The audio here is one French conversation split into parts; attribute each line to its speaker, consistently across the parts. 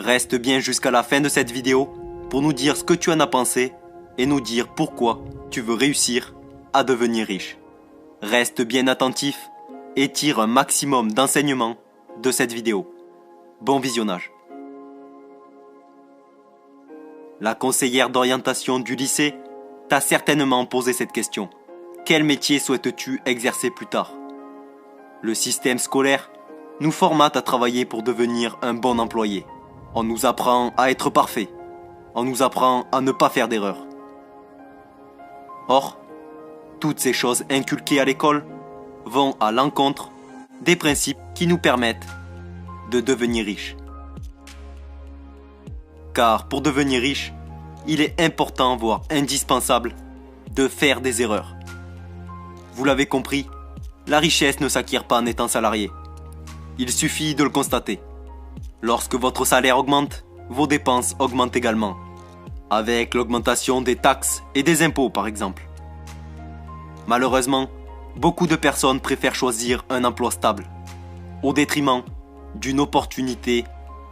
Speaker 1: Reste bien jusqu'à la fin de cette vidéo pour nous dire ce que tu en as pensé et nous dire pourquoi tu veux réussir à devenir riche. Reste bien attentif et tire un maximum d'enseignements de cette vidéo. Bon visionnage. La conseillère d'orientation du lycée t'a certainement posé cette question. Quel métier souhaites-tu exercer plus tard? Le système scolaire nous formate à travailler pour devenir un bon employé. On nous apprend à être parfait. On nous apprend à ne pas faire d'erreurs. Or, toutes ces choses inculquées à l'école vont à l'encontre des principes qui nous permettent de devenir riches. Car pour devenir riche, il est important, voire indispensable, de faire des erreurs. Vous l'avez compris, la richesse ne s'acquiert pas en étant salarié. Il suffit de le constater. Lorsque votre salaire augmente, vos dépenses augmentent également, avec l'augmentation des taxes et des impôts par exemple. Malheureusement, beaucoup de personnes préfèrent choisir un emploi stable, au détriment d'une opportunité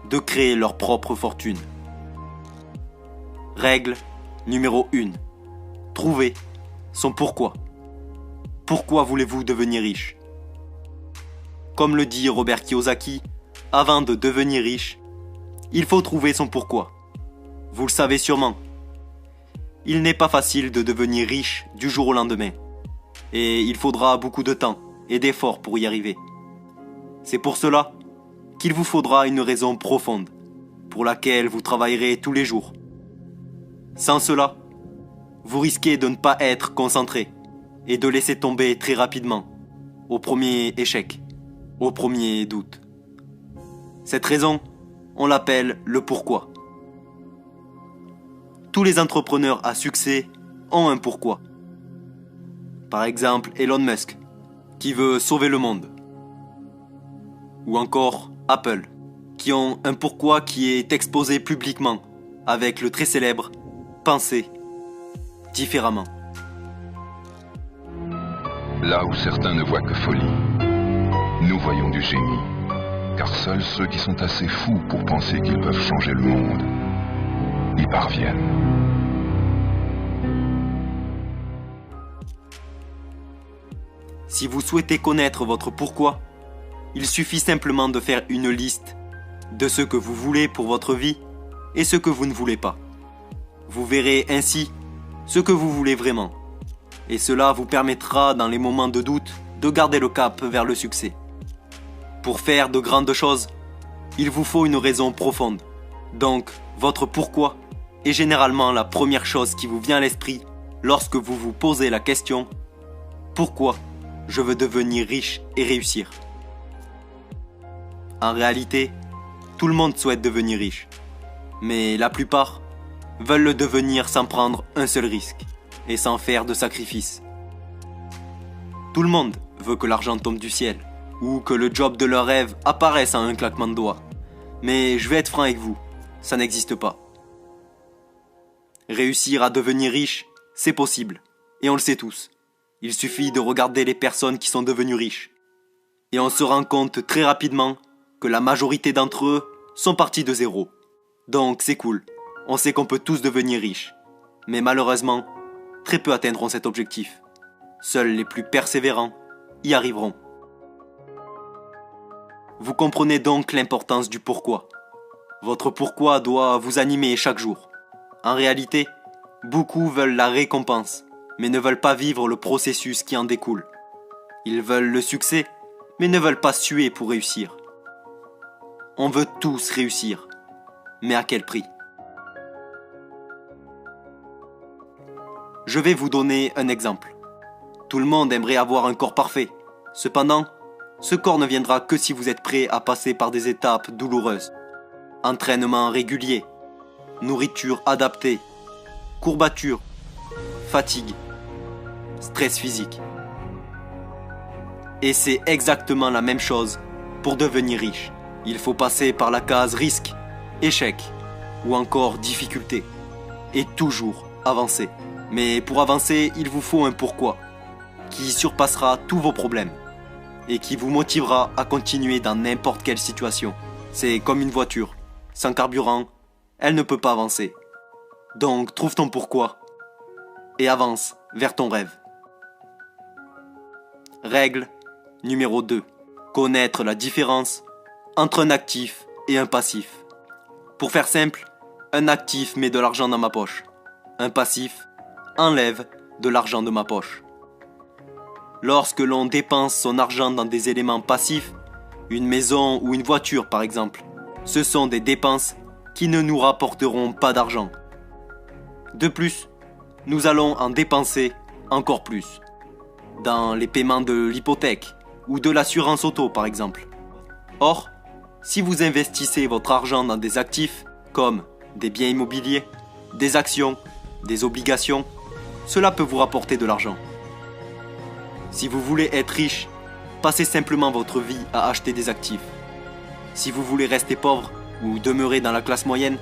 Speaker 1: de créer leur propre fortune. Règle numéro 1. Trouvez son pourquoi. Pourquoi voulez-vous devenir riche? Comme le dit Robert Kiyosaki, avant de devenir riche, il faut trouver son pourquoi. Vous le savez sûrement. Il n'est pas facile de devenir riche du jour au lendemain. Et il faudra beaucoup de temps et d'efforts pour y arriver. C'est pour cela qu'il vous faudra une raison profonde, pour laquelle vous travaillerez tous les jours. Sans cela, vous risquez de ne pas être concentré et de laisser tomber très rapidement, au premier échec, au premier doute. Cette raison, on l'appelle le pourquoi. Tous les entrepreneurs à succès ont un pourquoi. Par exemple, Elon Musk, qui veut sauver le monde. Ou encore Apple, qui ont un pourquoi qui est exposé publiquement, avec le très célèbre « Penser différemment ».
Speaker 2: Là où certains ne voient que folie, nous voyons du génie. Car seuls ceux qui sont assez fous pour penser qu'ils peuvent changer le monde y parviennent.
Speaker 1: Si vous souhaitez connaître votre pourquoi, il suffit simplement de faire une liste de ce que vous voulez pour votre vie et ce que vous ne voulez pas. Vous verrez ainsi ce que vous voulez vraiment. Et cela vous permettra, dans les moments de doute, de garder le cap vers le succès. Pour faire de grandes choses, il vous faut une raison profonde. Donc, votre pourquoi est généralement la première chose qui vous vient à l'esprit lorsque vous vous posez la question « Pourquoi je veux devenir riche et réussir ?» En réalité, tout le monde souhaite devenir riche. Mais la plupart veulent le devenir sans prendre un seul risque et sans faire de sacrifices. Tout le monde veut que l'argent tombe du ciel ou que le job de leur rêve apparaisse en un claquement de doigts. Mais je vais être franc avec vous, ça n'existe pas. Réussir à devenir riche, c'est possible, et on le sait tous. Il suffit de regarder les personnes qui sont devenues riches. Et on se rend compte très rapidement que la majorité d'entre eux sont partis de zéro. Donc c'est cool, on sait qu'on peut tous devenir riches. Mais malheureusement, très peu atteindront cet objectif. Seuls les plus persévérants y arriveront. Vous comprenez donc l'importance du pourquoi. Votre pourquoi doit vous animer chaque jour. En réalité, beaucoup veulent la récompense, mais ne veulent pas vivre le processus qui en découle. Ils veulent le succès, mais ne veulent pas suer pour réussir. On veut tous réussir, mais à quel prix? Je vais vous donner un exemple. Tout le monde aimerait avoir un corps parfait. Cependant, ce corps ne viendra que si vous êtes prêt à passer par des étapes douloureuses. Entraînement régulier, nourriture adaptée, courbatures, fatigue, stress physique. Et c'est exactement la même chose pour devenir riche. Il faut passer par la case risque, échec ou encore difficulté. Et toujours avancer. Mais pour avancer, il vous faut un pourquoi qui surpassera tous vos problèmes et qui vous motivera à continuer dans n'importe quelle situation. C'est comme une voiture. sans carburant, elle ne peut pas avancer. Donc trouve ton pourquoi et avance vers ton rêve. Règle numéro 2. Connaître la différence entre un actif et un passif. Pour faire simple, un actif met de l'argent dans ma poche. Un passif enlève de l'argent de ma poche. Lorsque l'on dépense son argent dans des éléments passifs, une maison ou une voiture par exemple, ce sont des dépenses qui ne nous rapporteront pas d'argent. De plus, nous allons en dépenser encore plus. Dans les paiements de l'hypothèque ou de l'assurance auto par exemple. Or, si vous investissez votre argent dans des actifs comme des biens immobiliers, des actions, des obligations, cela peut vous rapporter de l'argent. Si vous voulez être riche, passez simplement votre vie à acheter des actifs. Si vous voulez rester pauvre ou demeurer dans la classe moyenne,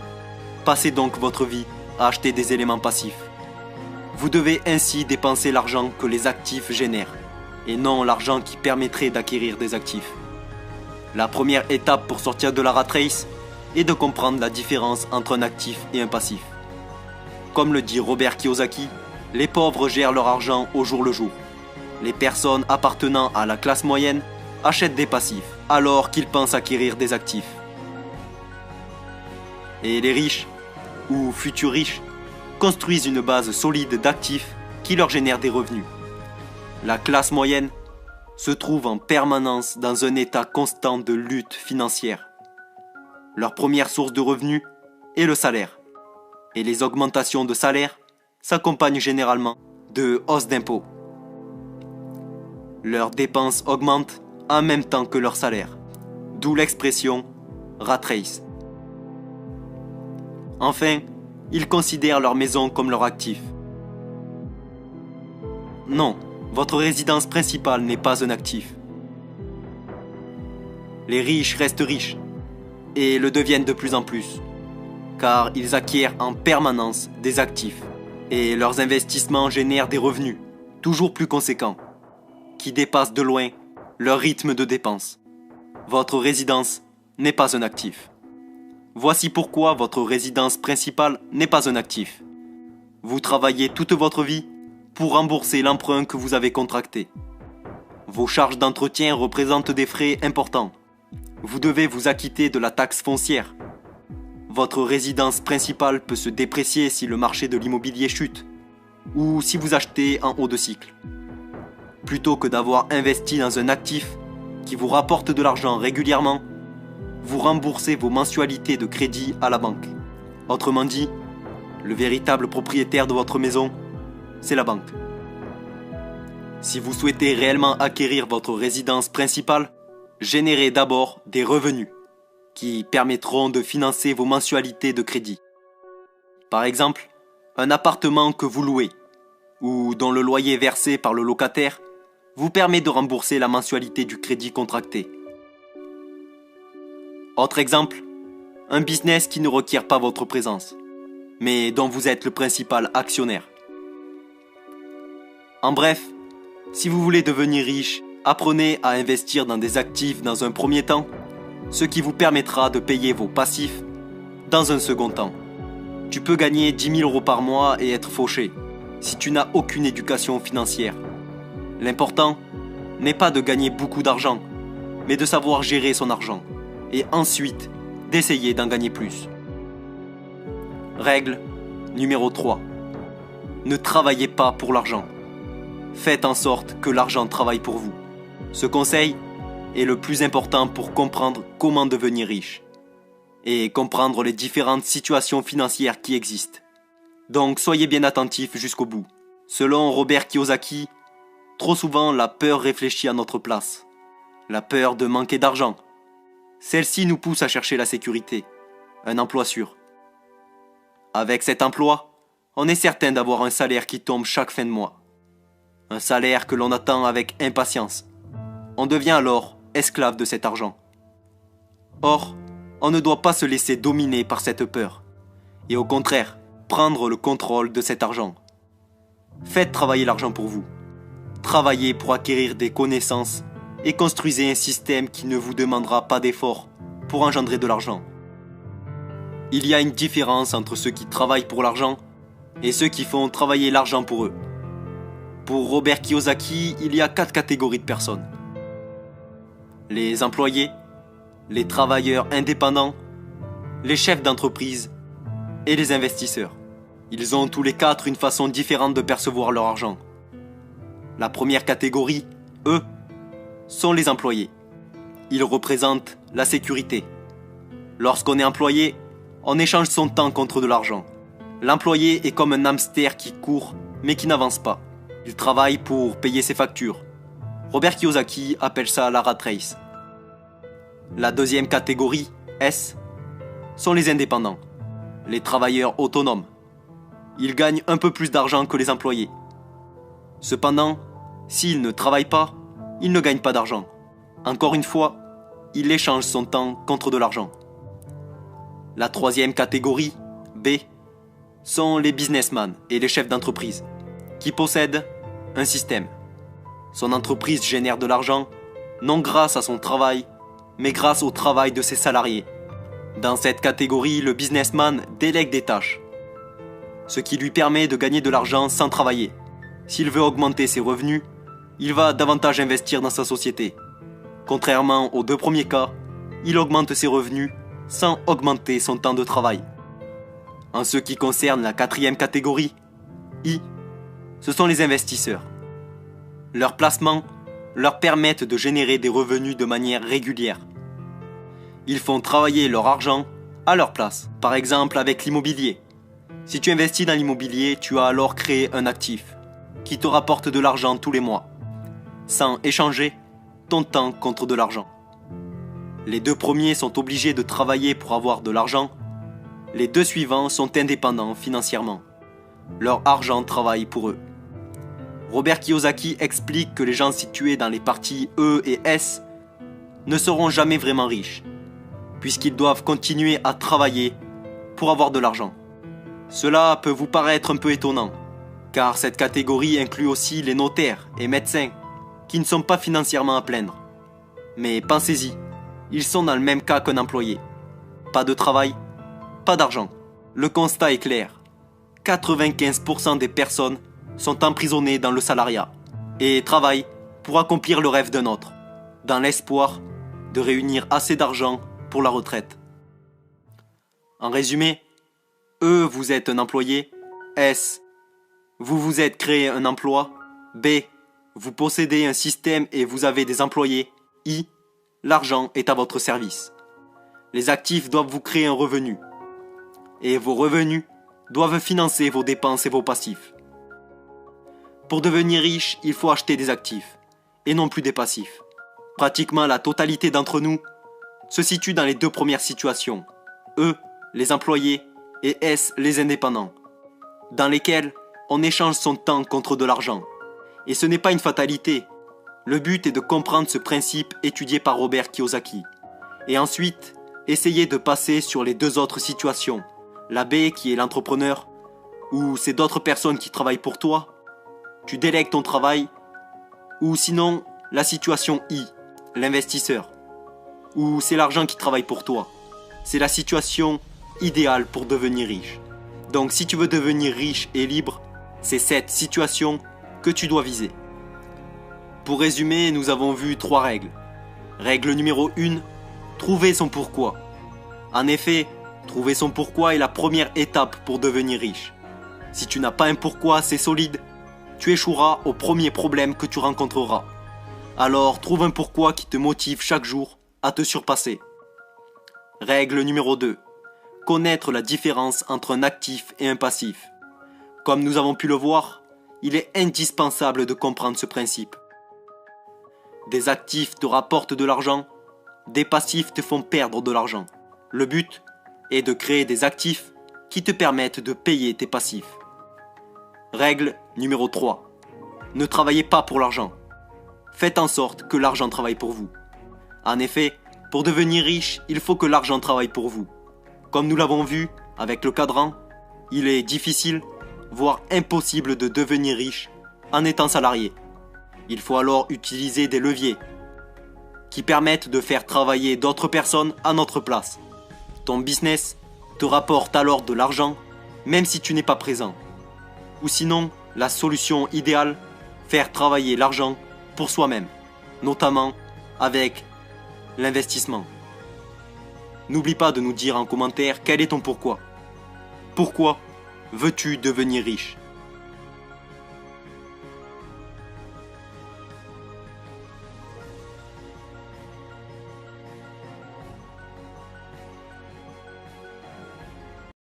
Speaker 1: passez donc votre vie à acheter des éléments passifs. Vous devez ainsi dépenser l'argent que les actifs génèrent, et non l'argent qui permettrait d'acquérir des actifs. La première étape pour sortir de la rat race est de comprendre la différence entre un actif et un passif. Comme le dit Robert Kiyosaki, les pauvres gèrent leur argent au jour le jour. Les personnes appartenant à la classe moyenne achètent des passifs, alors qu'ils pensent acquérir des actifs. Et les riches, ou futurs riches, construisent une base solide d'actifs qui leur génèrent des revenus. La classe moyenne se trouve en permanence dans un état constant de lutte financière. Leur première source de revenus est le salaire. Et les augmentations de salaire s'accompagnent généralement de hausses d'impôts. Leurs dépenses augmentent en même temps que leur salaire, d'où l'expression « rat race ». Enfin, ils considèrent leur maison comme leur actif. Non, votre résidence principale n'est pas un actif. Les riches restent riches, et le deviennent de plus en plus, car ils acquièrent en permanence des actifs, et leurs investissements génèrent des revenus, toujours plus conséquents, qui dépassent de loin leur rythme de dépenses. Votre résidence n'est pas un actif. Voici pourquoi votre résidence principale n'est pas un actif. Vous travaillez toute votre vie pour rembourser l'emprunt que vous avez contracté. Vos charges d'entretien représentent des frais importants. Vous devez vous acquitter de la taxe foncière. Votre résidence principale peut se déprécier si le marché de l'immobilier chute, ou si vous achetez en haut de cycle. Plutôt que d'avoir investi dans un actif qui vous rapporte de l'argent régulièrement, vous remboursez vos mensualités de crédit à la banque. Autrement dit, le véritable propriétaire de votre maison, c'est la banque. Si vous souhaitez réellement acquérir votre résidence principale, générez d'abord des revenus qui permettront de financer vos mensualités de crédit. Par exemple, un appartement que vous louez ou dont le loyer versé par le locataire vous permet de rembourser la mensualité du crédit contracté. Autre exemple, un business qui ne requiert pas votre présence, mais dont vous êtes le principal actionnaire. En bref, si vous voulez devenir riche, apprenez à investir dans des actifs dans un premier temps, ce qui vous permettra de payer vos passifs dans un second temps. Tu peux gagner 10 000 € par mois et être fauché, si tu n'as aucune éducation financière. L'important n'est pas de gagner beaucoup d'argent, mais de savoir gérer son argent. Et ensuite d'essayer d'en gagner plus. Règle numéro 3. Ne travaillez pas pour l'argent. Faites en sorte que l'argent travaille pour vous. Ce conseil est le plus important pour comprendre comment devenir riche et comprendre les différentes situations financières qui existent. Donc soyez bien attentifs jusqu'au bout. Selon Robert Kiyosaki, trop souvent la peur réfléchit à notre place. La peur de manquer d'argent. Celle-ci nous pousse à chercher la sécurité, un emploi sûr. Avec cet emploi, on est certain d'avoir un salaire qui tombe chaque fin de mois. Un salaire que l'on attend avec impatience. On devient alors esclave de cet argent. Or, on ne doit pas se laisser dominer par cette peur, et au contraire, prendre le contrôle de cet argent. Faites travailler l'argent pour vous. Travaillez pour acquérir des connaissances et construisez un système qui ne vous demandera pas d'efforts pour engendrer de l'argent. Il y a une différence entre ceux qui travaillent pour l'argent et ceux qui font travailler l'argent pour eux. Pour Robert Kiyosaki, il y a 4 catégories de personnes. Les employés, les travailleurs indépendants, les chefs d'entreprise et les investisseurs. Ils ont tous les 4 une façon différente de percevoir leur argent. La première catégorie, eux, sont les employés. Ils représentent la sécurité. Lorsqu'on est employé, on échange son temps contre de l'argent. L'employé est comme un hamster qui court mais qui n'avance pas. Il travaille pour payer ses factures. Robert Kiyosaki appelle ça la rat race. La deuxième catégorie, S, sont les indépendants, les travailleurs autonomes. Ils gagnent un peu plus d'argent que les employés. Cependant, s'ils ne travaillent pas, ils ne gagnent pas d'argent. Encore une fois, il échange son temps contre de l'argent. La troisième catégorie, B, sont les businessmen et les chefs d'entreprise, qui possèdent un système. Son entreprise génère de l'argent, non grâce à son travail, mais grâce au travail de ses salariés. Dans cette catégorie, le businessman délègue des tâches, ce qui lui permet de gagner de l'argent sans travailler. S'il veut augmenter ses revenus, il va davantage investir dans sa société. Contrairement aux 2 premiers cas, il augmente ses revenus sans augmenter son temps de travail. En ce qui concerne la 4e catégorie, I, ce sont les investisseurs. Leurs placements leur permettent de générer des revenus de manière régulière. Ils font travailler leur argent à leur place, par exemple avec l'immobilier. Si tu investis dans l'immobilier, tu as alors créé un actif qui te rapporte de l'argent tous les mois, sans échanger ton temps contre de l'argent. Les 2 premiers sont obligés de travailler pour avoir de l'argent. Les 2 suivants sont indépendants financièrement. Leur argent travaille pour eux. Robert Kiyosaki explique que les gens situés dans les parties E et S ne seront jamais vraiment riches, puisqu'ils doivent continuer à travailler pour avoir de l'argent. Cela peut vous paraître un peu étonnant, car cette catégorie inclut aussi les notaires et médecins, qui ne sont pas financièrement à plaindre. Mais pensez-y, ils sont dans le même cas qu'un employé. Pas de travail, pas d'argent. Le constat est clair. 95% des personnes sont emprisonnées dans le salariat et travaillent pour accomplir le rêve d'un autre, dans l'espoir de réunir assez d'argent pour la retraite. En résumé, E, vous êtes un employé. S, vous vous êtes créé un emploi. B, vous possédez un système et vous avez des employés. I, l'argent est à votre service. Les actifs doivent vous créer un revenu. Et vos revenus doivent financer vos dépenses et vos passifs. Pour devenir riche, il faut acheter des actifs, et non plus des passifs. Pratiquement la totalité d'entre nous se situe dans les 2 premières situations. E, les employés, et S, les indépendants, dans lesquels on échange son temps contre de l'argent. Et ce n'est pas une fatalité. Le but est de comprendre ce principe étudié par Robert Kiyosaki. Et ensuite, essayer de passer sur les 2 autres situations. La B qui est l'entrepreneur, ou c'est d'autres personnes qui travaillent pour toi. Tu délègues ton travail. Ou sinon, la situation I, l'investisseur, ou c'est l'argent qui travaille pour toi. C'est la situation idéale pour devenir riche. Donc si tu veux devenir riche et libre, c'est cette situation que tu dois viser. Pour résumer, nous avons vu 3 règles. Règle numéro 1, trouver son pourquoi. En effet, trouver son pourquoi est la première étape pour devenir riche. Si tu n'as pas un pourquoi assez solide, tu échoueras au premier problème que tu rencontreras. Alors trouve un pourquoi qui te motive chaque jour à te surpasser. Règle numéro 2. Connaître la différence entre un actif et un passif. Comme nous avons pu le voir, il est indispensable de comprendre ce principe. Des actifs te rapportent de l'argent, des passifs te font perdre de l'argent. Le but est de créer des actifs qui te permettent de payer tes passifs. Règle numéro 3. Ne travaillez pas pour l'argent. Faites en sorte que l'argent travaille pour vous. En effet, pour devenir riche, il faut que l'argent travaille pour vous. Comme nous l'avons vu avec le cadran, il est difficile, voire impossible de devenir riche en étant salarié. Il faut alors utiliser des leviers qui permettent de faire travailler d'autres personnes à notre place. Ton business te rapporte alors de l'argent, même si tu n'es pas présent. Ou sinon, la solution idéale, faire travailler l'argent pour soi-même, notamment avec l'investissement. N'oublie pas de nous dire en commentaire quel est ton pourquoi. Pourquoi veux-tu devenir riche ?